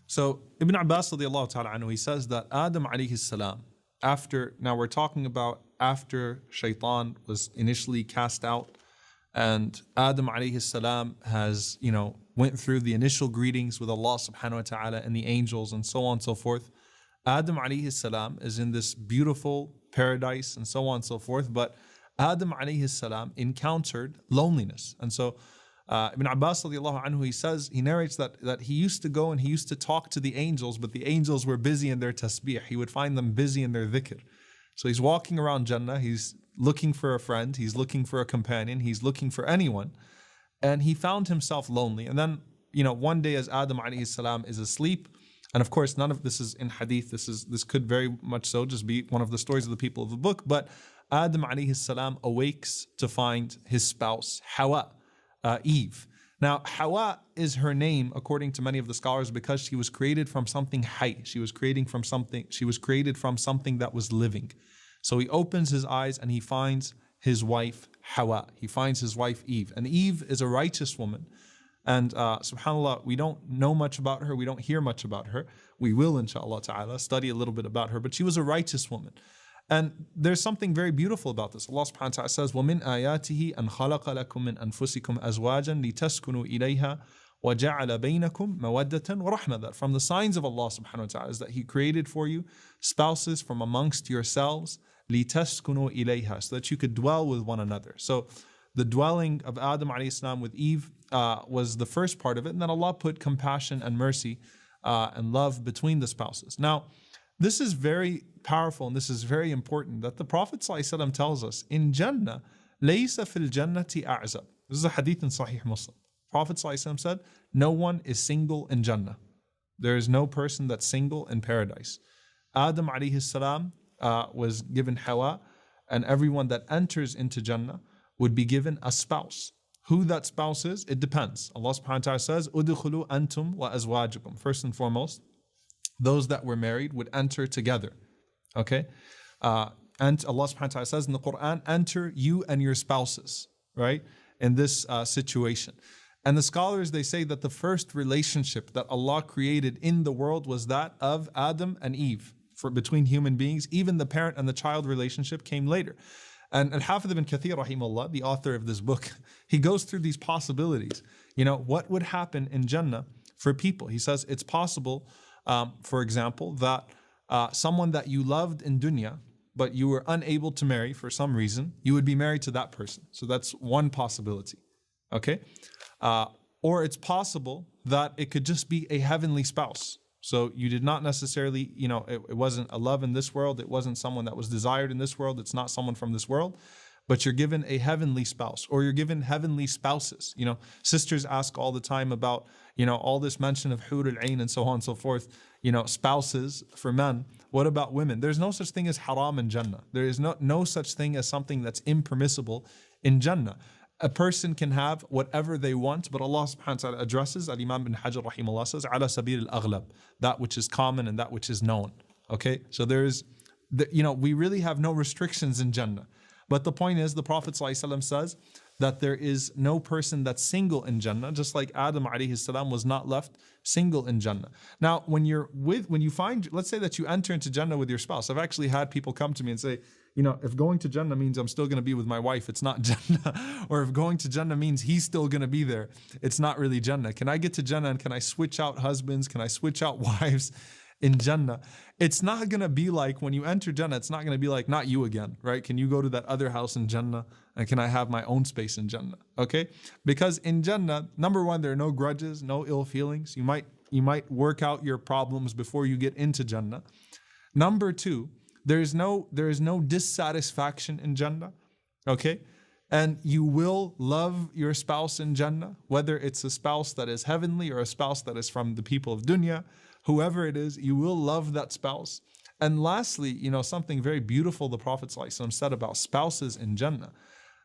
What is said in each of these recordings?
So Ibn Abbas radiallahu ta'ala anhu, he says that Adam alayhi salam, now we're talking about after shaitan was initially cast out, and Adam alayhi salam has, went through the initial greetings with Allah subhanahu wa ta'ala and the angels and so on and so forth. Adam alayhi salam is in this beautiful paradise and so on and so forth, but Adam alayhi salam encountered loneliness. And so Ibn Abbas radiallahu anhu, he narrates that he used to go and he used to talk to the angels, but the angels were busy in their tasbih. He would find them busy in their dhikr. So he's walking around Jannah, he's looking for a friend, he's looking for a companion, he's looking for anyone, and he found himself lonely. And then, one day as Adam alayhi salam is asleep, and of course none of this is in hadith, this could very much so just be one of the stories of the people of the book, but Adam alayhi salam awakes to find his spouse, Hawa, Eve. Now, Hawa is her name, according to many of the scholars, because she was created from something hayy. She was created from something that was living. So he opens his eyes and he finds his wife, Hawa. He finds his wife, Eve. And Eve is a righteous woman. And subhanAllah, we don't know much about her. We don't hear much about her. We will, inshaAllah ta'ala, study a little bit about her. But she was a righteous woman. And there's something very beautiful about this. Allah subhanahu wa ta'ala says, وَمِنْ آيَاتِهِ أَنْ خَلَقَ لَكُم مِّنْ أَنفُسِكُمْ أَزْوَاجًا لِتَسْكُنُوا إِلَيْهَا وَجَعَلَ بَيْنَكُمْ مَوَدَّةً وَرَحْمَةً. That from the signs of Allah subhanahu wa ta'ala is that He created for you spouses from amongst yourselves, لِتَسْكُنُوا إِلَيْهَا, so that you could dwell with one another. So the dwelling of Adam alayhi salam with Eve was the first part of it, and then Allah put compassion and mercy and love between the spouses. Now, this is very powerful and this is very important that the Prophet ﷺ tells us in Jannah, لَيْسَ فِي الْجَنَّةِ أَعْزَبْ. This is a hadith in Sahih Muslim. Prophet ﷺ said, no one is single in Jannah. There is no person that's single in paradise. Adam alayhi salam was given Hawa, and everyone that enters into Jannah would be given a spouse. Who that spouse is, it depends. Allah subhanahu wa ta'ala says, أُدْخُلُوا أَنْتُمْ وَأَزْوَاجُكُمْ. First and foremost, those that were married would enter together. Okay? And Allah subhanahu wa ta'ala says in the Quran, enter you and your spouses, right? In this situation. And the scholars, they say that the first relationship that Allah created in the world was that of Adam and Eve, between human beings. Even the parent and the child relationship came later. And Al-Hafidh ibn Kathir, rahimahullah, the author of this book, he goes through these possibilities. What would happen in Jannah for people? He says it's possible, for example, that someone that you loved in dunya, but you were unable to marry for some reason, you would be married to that person. So that's one possibility. Okay? Or it's possible that it could just be a heavenly spouse. So you did not necessarily, it wasn't a love in this world. It wasn't someone that was desired in this world. It's not someone from this world. But you're given a heavenly spouse, or you're given heavenly spouses. Sisters ask all the time about, all this mention of hur al-ain and so on and so forth, spouses for men. What about women? There's no such thing as haram in Jannah. There is no such thing as something that's impermissible in Jannah. A person can have whatever they want, but Allah subhanahu wa ta'ala addresses, Al-Imam bin Hajar rahimahullah says, ala sabil al-aghlab, that which is common and that which is known. Okay? So we really have no restrictions in Jannah. But the point is, the Prophet ﷺ says that there is no person that's single in Jannah, just like Adam alayhi salam was not left single in Jannah. Now, when you find, let's say that you enter into Jannah with your spouse. I've actually had people come to me and say, if going to Jannah means I'm still going to be with my wife, it's not Jannah. Or if going to Jannah means he's still going to be there, it's not really Jannah. Can I get to Jannah and can I switch out husbands? Can I switch out wives in Jannah? It's not going to be like when you enter Jannah, it's not going to be like, not you again, right? Can you go to that other house in Jannah and can I have my own space in Jannah? Okay? Because in Jannah, number one, there are no grudges, no ill feelings. You might work out your problems before you get into Jannah. Number two, there is no dissatisfaction in Jannah. Okay? And you will love your spouse in Jannah, whether it's a spouse that is heavenly or a spouse that is from the people of dunya. Whoever it is, you will love that spouse. And lastly, something very beautiful the Prophet ﷺ said about spouses in Jannah.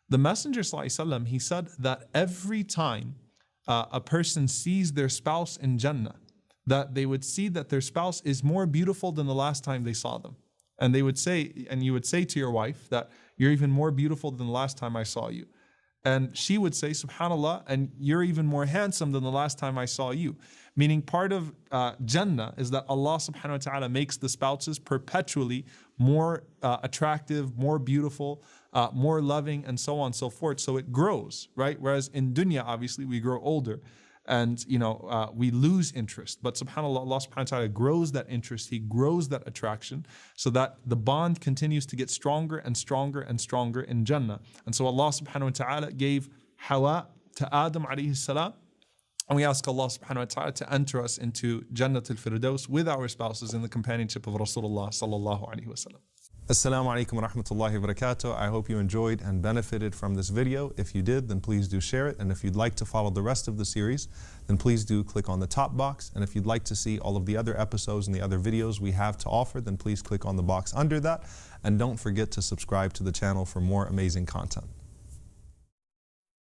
The Messenger ﷺ, he said that every time a person sees their spouse in Jannah, that they would see that their spouse is more beautiful than the last time they saw them. And you would say to your wife that you're even more beautiful than the last time I saw you. And she would say, subhanallah, and you're even more handsome than the last time I saw you. Meaning part of Jannah is that Allah subhanahu wa ta'ala makes the spouses perpetually more attractive, more beautiful, more loving, and so on and so forth. So it grows, right? Whereas in dunya, obviously, we grow older and we lose interest. But subhanAllah, Allah subhanahu wa ta'ala grows that interest, He grows that attraction so that the bond continues to get stronger and stronger and stronger in Jannah. And so Allah subhanahu wa ta'ala gave Hawa to Adam alayhi salam. And we ask Allah subhanahu wa ta'ala to enter us into Jannat al-Firdaus with our spouses in the companionship of Rasulullah sallallahu alayhi wa sallam. Assalamu alaikum wa rahmatullahi wa barakatuh. I hope you enjoyed and benefited from this video. If you did, then please do share it. And if you'd like to follow the rest of the series, then please do click on the top box. And if you'd like to see all of the other episodes and the other videos we have to offer, then please click on the box under that. And don't forget to subscribe to the channel for more amazing content.